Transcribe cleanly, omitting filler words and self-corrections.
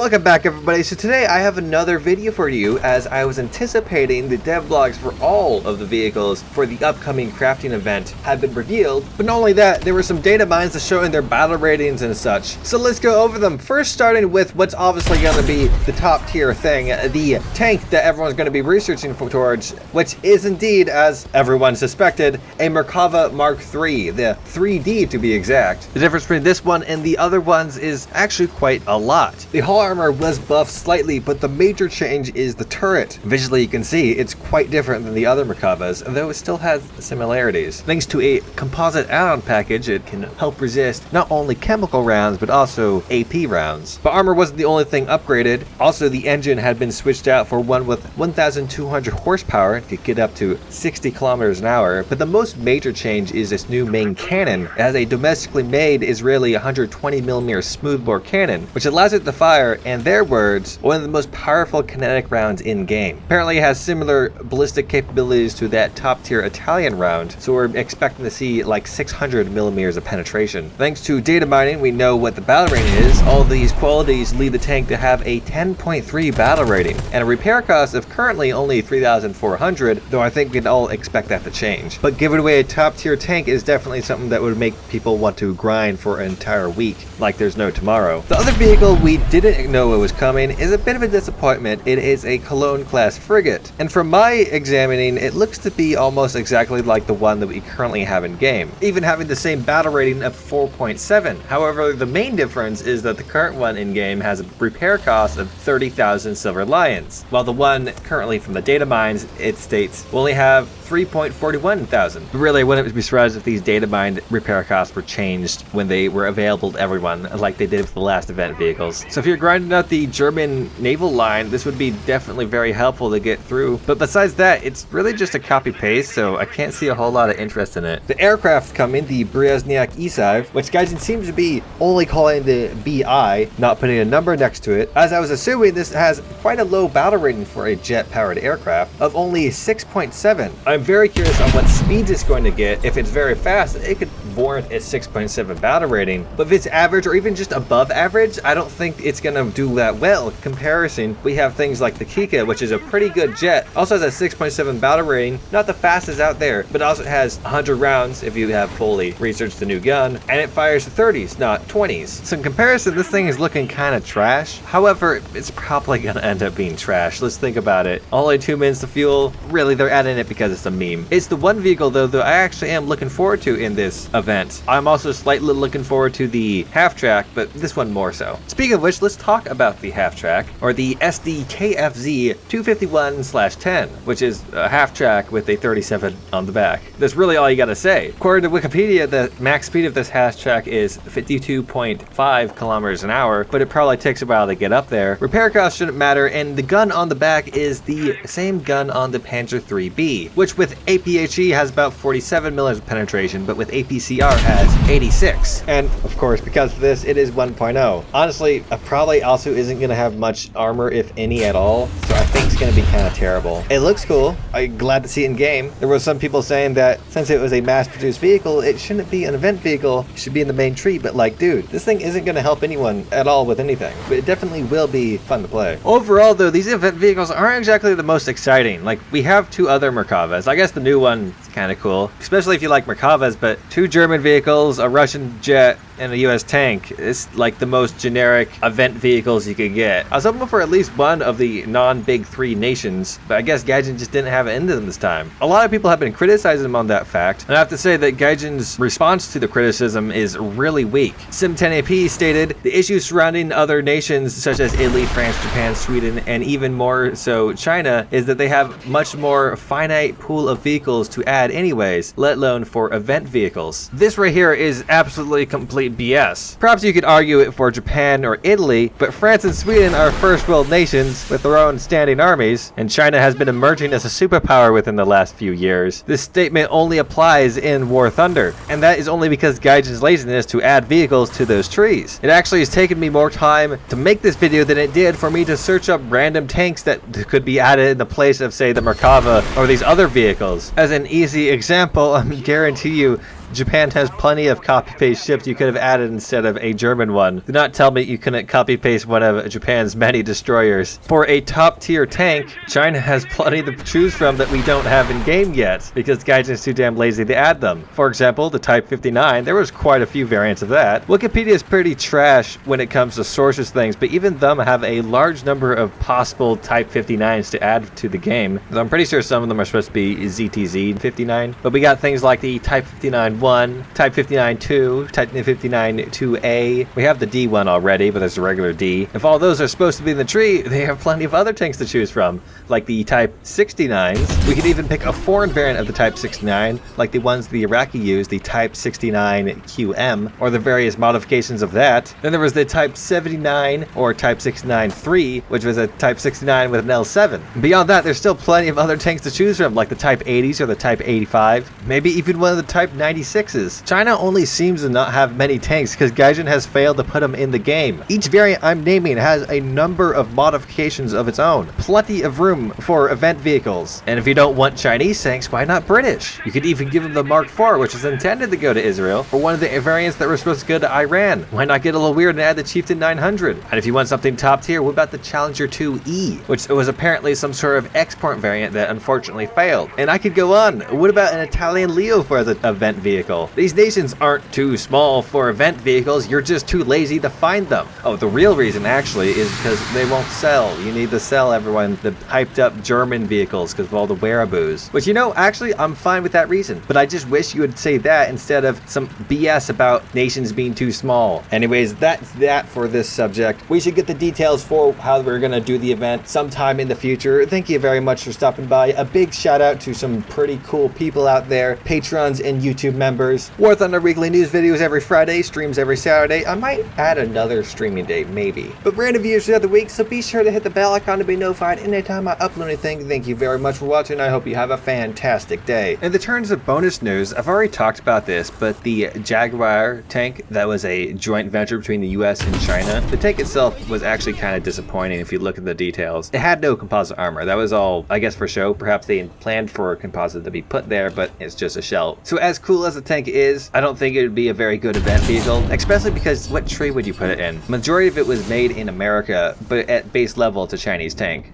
Welcome back, everybody. So today I have another video for you, as I was anticipating the devlogs for all of the vehicles for the upcoming crafting event have been revealed. But not only that, there were some data mines showing their battle ratings and such. So let's go over them. First, starting with what's obviously going to be the top tier thing, the tank that everyone's going to be researching towards, which is indeed, as everyone suspected, a Merkava Mk.3D, the 3D to be exact. The difference between this one and the other ones is actually quite a lot. The hull armor was buffed slightly, but the major change is the turret. Visually, you can see it's quite different than the other Merkavas, though it still has similarities. Thanks to a composite add-on package, it can help resist not only chemical rounds, but also AP rounds. But armor wasn't the only thing upgraded. Also, the engine had been switched out for one with 1,200 horsepower to get up to 60 kilometers an hour. But the most major change is this new main cannon. It has a domestically made Israeli 120mm smoothbore cannon, which allows it to fire, in their words, one of the most powerful kinetic rounds in game. Apparently it has similar ballistic capabilities to that top tier Italian round, so we're expecting to see like 600mm of penetration. Thanks to data mining, we know what the battle rating is. All these qualities lead the tank to have a 10.3 battle rating and a repair cost of currently only 3,400, though I think we can all expect that to change. But giving away a top tier tank is definitely something that would make people want to grind for an entire week like there's no tomorrow. The other vehicle we didn't know it was coming is a bit of a disappointment. It is a Cologne class frigate, and from my examining, it looks to be almost exactly like the one that we currently have in game, even having the same battle rating of 4.7. However, the main difference is that the current one in game has a repair cost of 30,000 silver lions, while the one currently from the data mines, it states, will only have 3.41 thousand. Really, I wouldn't be surprised if these data mined repair costs were changed when they were available to everyone, like they did with the last event vehicles. So if you're grinding out the German naval line, this would be definitely very helpful to get through. But besides that, it's really just a copy paste, so I can't see a whole lot of interest in it. The aircraft coming, the Bereznyak-Isayev, which Gaijin seems to be only calling the BI, not putting a number next to it. As I was assuming, this has quite a low battle rating for a jet-powered aircraft of only 6.7. I'm very curious on what speeds it's going to get. If it's very fast, it could warrant a 6.7 battle rating. But if it's average or even just above average, I don't think it's going to do that well. In comparison, we have things like the Kika, which is a pretty good jet. Also has a 6.7 battle rating, not the fastest out there, but also has 100 rounds if you have fully researched the new gun, and it fires 30s, not 20s. So in comparison, this thing is looking kind of trash. However, it's probably going to end up being trash. Let's think about it. Only 2 minutes to fuel. Really, they're adding it because it's a meme. It's the one vehicle though that I actually am looking forward to in this event. I'm also slightly looking forward to the half track, but this one more so. Speaking of which, let's talk about the half track, or the SDKFZ 251/10, which is a half track with a 37 on the back. That's really all you gotta say. According to Wikipedia, the max speed of this half track is 52.5 kilometers an hour, but it probably takes a while to get up there. Repair costs shouldn't matter, and the gun on the back is the same gun on the Panzer III-B, which with APHE has about 47mm of penetration, but with APCR has 86. And of course, because of this, it is 1.0. Honestly, it probably also isn't going to have much armor, if any at all, so I think it's going to be kind of terrible. It looks cool. I'm glad to see it in game. There were some people saying that since it was a mass-produced vehicle, it shouldn't be an event vehicle. It should be in the main tree, but like, dude, this thing isn't going to help anyone at all with anything, but it definitely will be fun to play. Overall, though, these event vehicles aren't exactly the most exciting. Like, we have 2 other Merkavas. I guess the new one is kind of cool, especially if you like Merkavas, but 2 German vehicles, a Russian jet, and a US tank is like the most generic event vehicles you could get. I was hoping for at least one of the non-big 3 nations, but I guess Gaijin just didn't have it into them this time. A lot of people have been criticizing them on that fact, and I have to say that Gaijin's response to the criticism is really weak. Sim10AP stated, the issues surrounding other nations such as Italy, France, Japan, Sweden, and even more so China is that they have much more finite pool of vehicles to add anyways, let alone for event vehicles. This right here is absolutely complete BS. Perhaps you could argue it for Japan or Italy, but France and Sweden are first world nations with their own standing armies, and China has been emerging as a superpower within the last few years. This statement only applies in War Thunder, and that is only because Gaijin's laziness to add vehicles to those trees. It actually has taken me more time to make this video than it did for me to search up random tanks that could be added in the place of, say, the Merkava or these other vehicles. As an easy example, I guarantee you Japan has plenty of copy-paste ships you could have added instead of a German one. Do not tell me you couldn't copy-paste one of Japan's many destroyers. For a top-tier tank, China has plenty to choose from that we don't have in-game yet, because Gaijin's too damn lazy to add them. For example, the Type 59, there was quite a few variants of that. Wikipedia is pretty trash when it comes to sources things, but even them have a large number of possible Type 59s to add to the game. I'm pretty sure some of them are supposed to be ZTZ 59, but we got things like the Type 59-1, Type 59-2, Type 59-2A. We have the D1 already, but there's a regular D. If all those are supposed to be in the tree, they have plenty of other tanks to choose from, like the Type 69s. We could even pick a foreign variant of the Type 69, like the ones the Iraqi used, the Type 69QM, or the various modifications of that. Then there was the Type 79, or Type 69-3, which was a Type 69 with an L7. Beyond that, there's still plenty of other tanks to choose from, like the Type 80s or the Type 85, maybe even one of the Type 96s. China only seems to not have many tanks because Gaijin has failed to put them in the game. Each variant I'm naming has a number of modifications of its own. Plenty of room for event vehicles. And if you don't want Chinese tanks, why not British? You could even give them the Mark IV, which is intended to go to Israel, or one of the variants that were supposed to go to Iran. Why not get a little weird and add the Chieftain 900? And if you want something top tier, what about the Challenger 2E, which was apparently some sort of export variant that unfortunately failed. And I could go on. What about an Italian Leo for the event vehicle? These nations aren't too small for event vehicles, you're just too lazy to find them. Oh, the real reason actually is because they won't sell. You need to sell everyone the hyped up German vehicles because of all the wearaboos. Which, you know, actually I'm fine with that reason, but I just wish you would say that instead of some BS about nations being too small. Anyways, that's that for this subject. We should get the details for how we're gonna do the event sometime in the future. Thank you very much for stopping by. A big shout out to some pretty cool people out there, patrons and YouTube members. War Thunder weekly news videos every Friday, streams every Saturday. I might add another streaming date, maybe. But random videos the other week, so be sure to hit the bell icon to be notified anytime I upload anything. Thank you very much for watching. I hope you have a fantastic day. In the terms of bonus news, I've already talked about this, but the Jaguar tank that was a joint venture between the US and China, the tank itself was actually kind of disappointing if you look at the details. It had no composite armor. That was all, I guess, for show. Perhaps they planned for a composite to be put there, but it's just a shell. So as cool as the tank is, I don't think it would be a very good event vehicle, especially because what tree would you put it in? Majority of it was made in America, but at base level it's a Chinese tank.